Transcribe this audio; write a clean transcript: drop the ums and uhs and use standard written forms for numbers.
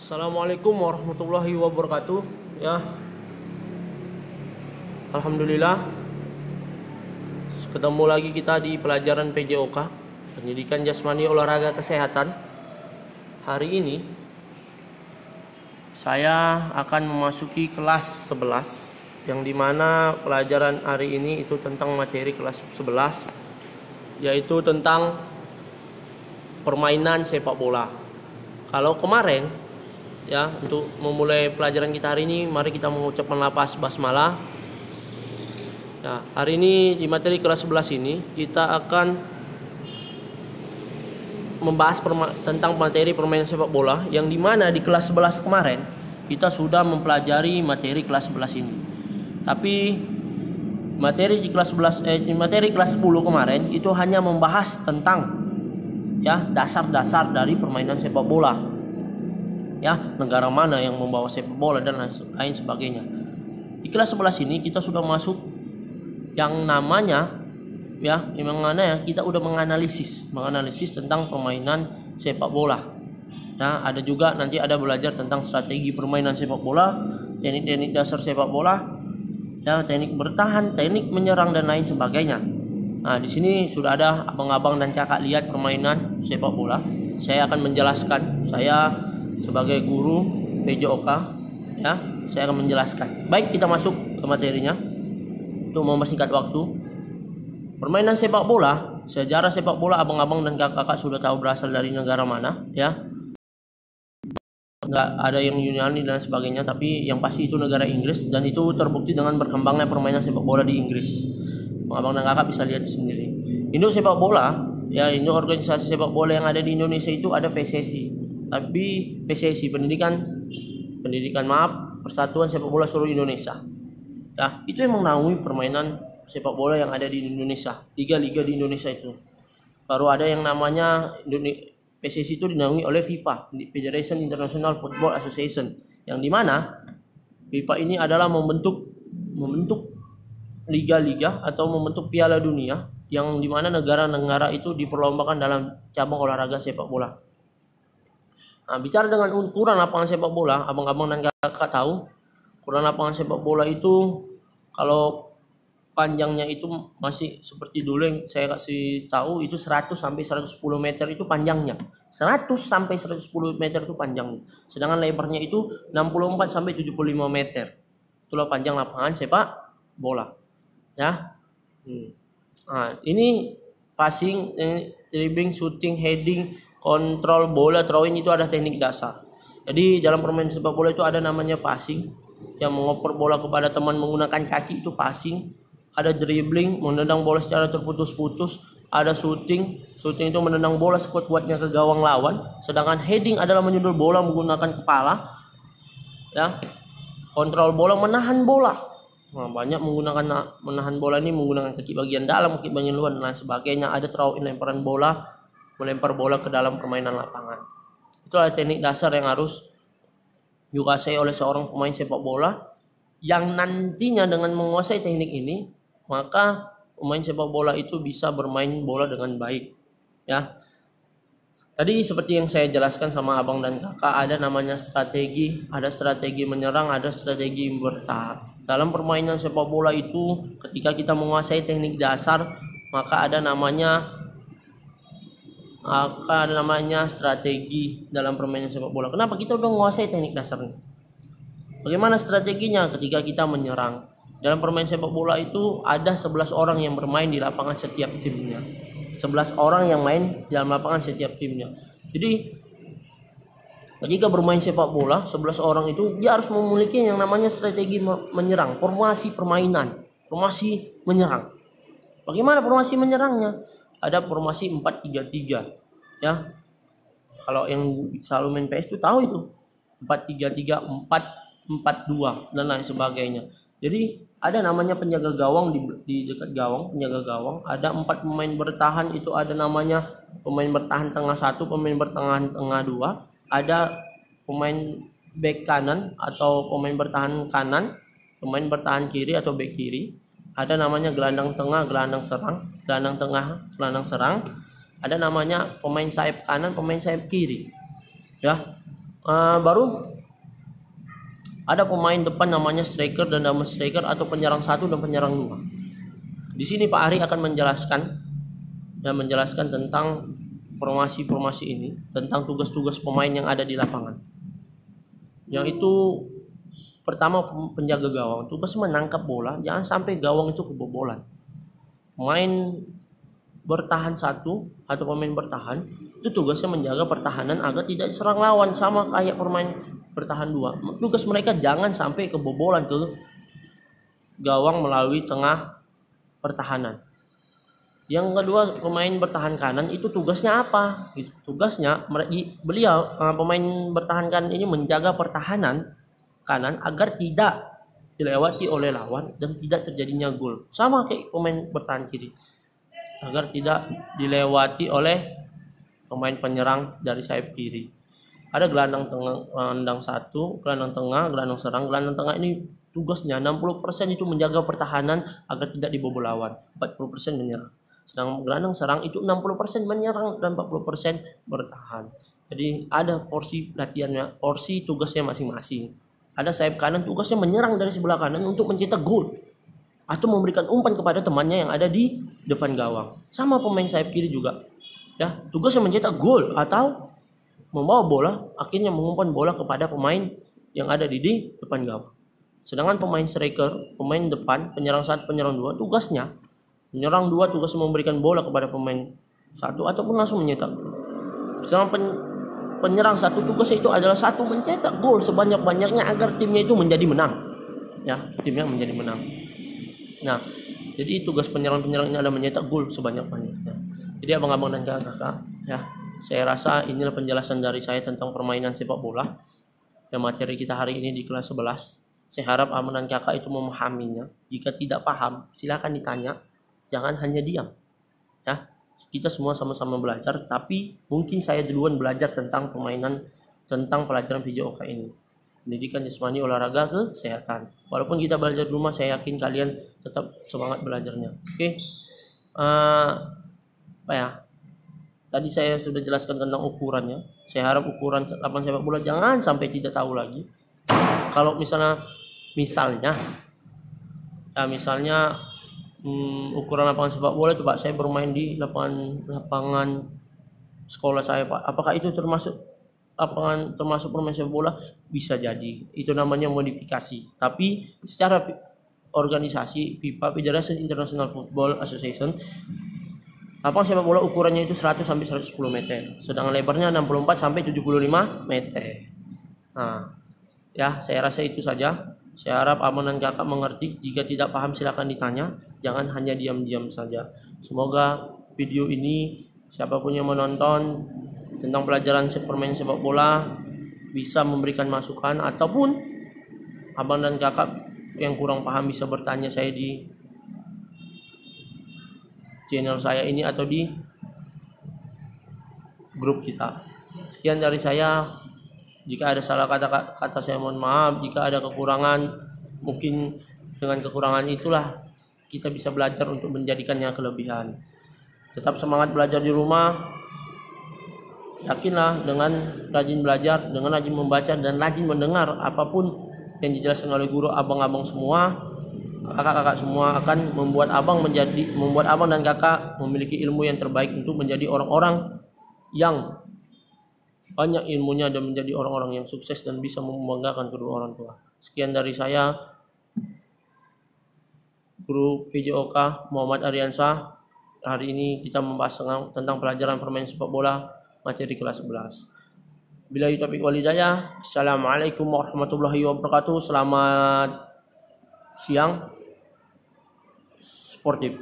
Assalamualaikum warahmatullahi wabarakatuh. Ya, alhamdulillah ketemu lagi kita di pelajaran PJOK, Pendidikan Jasmani Olahraga Kesehatan. Hari ini saya akan memasuki kelas 11, yang dimana pelajaran hari ini itu tentang materi kelas 11, yaitu tentang permainan sepak bola. Kalau kemarin, ya, untuk memulai pelajaran kita hari ini, mari kita mengucapkan lafaz basmalah. Ya, hari ini di materi kelas 11 ini kita akan membahas tentang materi permainan sepak bola, yang dimana di kelas 11 kemarin kita sudah mempelajari materi kelas 11 ini. Tapi materi di kelas 11 materi kelas 10 kemarin itu hanya membahas tentang, ya, dasar-dasar dari permainan sepak bola. Ya, negara mana yang membawa sepak bola dan lain sebagainya. Di kelas 11 ini kita sudah masuk yang namanya, ya, yang mana ya, kita udah menganalisis tentang permainan sepak bola. Ya, ada juga nanti ada belajar tentang strategi permainan sepak bola, teknik-teknik dasar sepak bola, ya, teknik bertahan, teknik menyerang dan lain sebagainya. Nah, di sini sudah ada abang-abang dan kakak lihat permainan sepak bola. Saya akan menjelaskan. Saya sebagai guru PJOK, ya, saya akan menjelaskan. Baik, kita masuk ke materinya. Untuk mempersingkat waktu, permainan sepak bola, sejarah sepak bola abang-abang dan kakak-kakak sudah tahu berasal dari negara mana, ya. Nggak ada yang Yunani dan sebagainya, tapi yang pasti itu negara Inggris, dan itu terbukti dengan berkembangnya permainan sepak bola di Inggris. Abang dan kakak bisa lihat sendiri. Induk sepak bola, ya, induk organisasi sepak bola yang ada di Indonesia itu ada PSSI. Tapi PSSI Persatuan Sepak Bola Seluruh Indonesia. Ya, itu yang menaungi permainan sepak bola yang ada di Indonesia. Liga-liga di Indonesia itu. Baru ada yang namanya PSSI itu dinaungi oleh FIFA, Federation International Football Association, yang dimana FIFA ini adalah membentuk liga-liga atau membentuk Piala Dunia, yang dimana negara-negara itu diperlombakan dalam cabang olahraga sepak bola. Nah, bicara dengan ukuran lapangan sepak bola, abang-abang dan kakak tahu, ukuran lapangan sepak bola itu kalau panjangnya itu masih seperti dulu yang saya kasih tahu, itu 100 sampai 110 meter itu panjangnya. 100 sampai 110 meter itu panjangnya. Sedangkan lebarnya itu 64 sampai 75 meter. Itulah panjang lapangan sepak bola. Ya. Nah, ini passing, dribbling, shooting, heading, kontrol bola, throwing, itu ada teknik dasar. Jadi dalam permainan sepak bola itu ada namanya passing, yang mengoper bola kepada teman menggunakan kaki, itu passing. Ada dribbling, menendang bola secara terputus-putus. Ada shooting itu menendang bola sekuat-kuatnya ke gawang lawan. Sedangkan heading adalah menyundul bola menggunakan kepala. Ya. Kontrol bola, menahan bola. Nah, banyak menggunakan menahan bola ini menggunakan kaki bagian dalam, kaki bagian luar dan lain sebagainya. Ada throw-in, lemparan bola, melempar bola ke dalam permainan lapangan. Itu adalah teknik dasar yang harus dikuasai oleh seorang pemain sepak bola, yang nantinya dengan menguasai teknik ini, maka pemain sepak bola itu bisa bermain bola dengan baik. Ya. Tadi seperti yang saya jelaskan sama abang dan kakak, ada namanya strategi, ada strategi menyerang, ada strategi bertahan. Dalam permainan sepak bola itu, ketika kita menguasai teknik dasar, maka ada namanya strategi dalam permainan sepak bola. Kenapa? Kita udah menguasai teknik dasarnya. Bagaimana strateginya ketika kita menyerang? Dalam permainan sepak bola itu ada 11 orang yang bermain di lapangan setiap timnya. 11 orang yang main di dalam lapangan setiap timnya. Jadi ketika bermain sepak bola, 11 orang itu dia harus memiliki yang namanya strategi menyerang, formasi permainan, formasi menyerang. Bagaimana formasi menyerangnya? Ada formasi 4-3-3, ya. Kalau yang selalu main PS itu tahu itu 4-3-3, 4-4-2 dan lain sebagainya. Jadi ada namanya penjaga gawang di dekat gawang, penjaga gawang. Ada 4 pemain bertahan, itu ada namanya pemain bertahan tengah 1, pemain bertahan tengah 2. Ada pemain back kanan atau pemain bertahan kanan, pemain bertahan kiri atau back kiri. Ada namanya gelandang tengah, gelandang serang, gelandang tengah, gelandang serang. Ada namanya pemain sayap kanan, pemain sayap kiri. Ya. Baru ada pemain depan namanya striker dan double striker atau penyerang 1 dan penyerang 2. Di sini Pak Ari akan menjelaskan tentang formasi-formasi ini, tentang tugas-tugas pemain yang ada di lapangan. Yang itu pertama, penjaga gawang, tugas menangkap bola, jangan sampai gawang itu kebobolan. Pemain bertahan 1 atau pemain bertahan itu tugasnya menjaga pertahanan agar tidak diserang lawan, sama kayak pemain bertahan 2. Tugas mereka jangan sampai kebobolan ke gawang melalui tengah pertahanan. Yang kedua, pemain bertahan kanan itu tugasnya apa? Tugasnya beliau pemain bertahan kanan ini menjaga pertahanan kanan agar tidak dilewati oleh lawan dan tidak terjadinya gol. Sama kayak pemain bertahan kiri, agar tidak dilewati oleh pemain penyerang dari sayap kiri. Ada gelandang tengah, gelandang 1, gelandang tengah, gelandang serang. Gelandang tengah ini tugasnya 60% itu menjaga pertahanan agar tidak dibobol lawan, 40% menyerang. Sedang gelandang serang itu 60% menyerang dan 40% bertahan. Jadi ada porsi latihannya, porsi tugasnya masing-masing. Ada sayap kanan tugasnya menyerang dari sebelah kanan untuk mencetak gol atau memberikan umpan kepada temannya yang ada di depan gawang. Sama pemain sayap kiri juga. Ya, tugasnya mencetak gol atau membawa bola, akhirnya mengumpan bola kepada pemain yang ada di depan gawang. Sedangkan pemain striker, pemain depan, penyerang 1, penyerang 2, tugasnya menyerang 2, tugasnya memberikan bola kepada pemain 1 ataupun langsung mencetak. Sedangkan penyerang 1 tugasnya itu adalah 1, mencetak gol sebanyak-banyaknya agar timnya itu menjadi menang. Ya, timnya menjadi menang. Nah, jadi tugas penyerang-penyerang ini adalah mencetak gol sebanyak-banyaknya. Jadi abang-abang dan kakak, ya, saya rasa inilah penjelasan dari saya tentang permainan sepak bola. Yang materi kita hari ini di kelas 11. Saya harap abang dan kakak itu memahaminya. Jika tidak paham, silakan ditanya. Jangan hanya diam. Ya, kita semua sama-sama belajar, tapi mungkin saya duluan belajar tentang permainan, tentang pelajaran PJOK ini. Pendidikan jasmani, olahraga, kesehatan. Walaupun kita belajar di rumah, saya yakin kalian tetap semangat belajarnya. Oke. Apa ya? Tadi saya sudah jelaskan tentang ukurannya. Saya harap ukuran lapangan sepak bola jangan sampai tidak tahu lagi. Kalau misalnya ukuran lapangan sepak bola itu Pak, saya bermain di lapangan sekolah saya Pak. Apakah itu termasuk permain sepak bola? Bisa jadi. Itu namanya modifikasi. Tapi secara organisasi FIFA, Federation International Football Association, lapangan sepak bola ukurannya itu 100 sampai 110 meter. Sedangkan lebarnya 64 sampai 75 meter. Nah, ya, saya rasa itu saja. Saya harap abang dan kakak mengerti. Jika tidak paham silakan ditanya. Jangan hanya diam-diam saja. Semoga video ini siapapun yang menonton tentang pelajaran permainan sepak bola bisa memberikan masukan, ataupun abang dan kakak yang kurang paham bisa bertanya saya di channel saya ini atau di grup kita. Sekian dari saya. Jika ada salah kata saya mohon maaf. Jika ada kekurangan, mungkin dengan kekurangan itulah kita bisa belajar untuk menjadikannya kelebihan. Tetap semangat belajar di rumah. Yakinlah dengan rajin belajar, dengan rajin membaca dan rajin mendengar apapun yang dijelaskan oleh guru, abang-abang semua, kakak-kakak semua akan membuat abang dan kakak memiliki ilmu yang terbaik untuk menjadi orang-orang yang banyak ilmunya dan menjadi orang-orang yang sukses dan bisa membanggakan kedua orang tua. Sekian dari saya, Guru PJOK Muhammad Aryansah. Hari ini kita membahas tentang pelajaran permainan sepak bola materi kelas 11. Billahi taufiq wal hidayah. Assalamualaikum warahmatullahi wabarakatuh. Selamat siang sportif.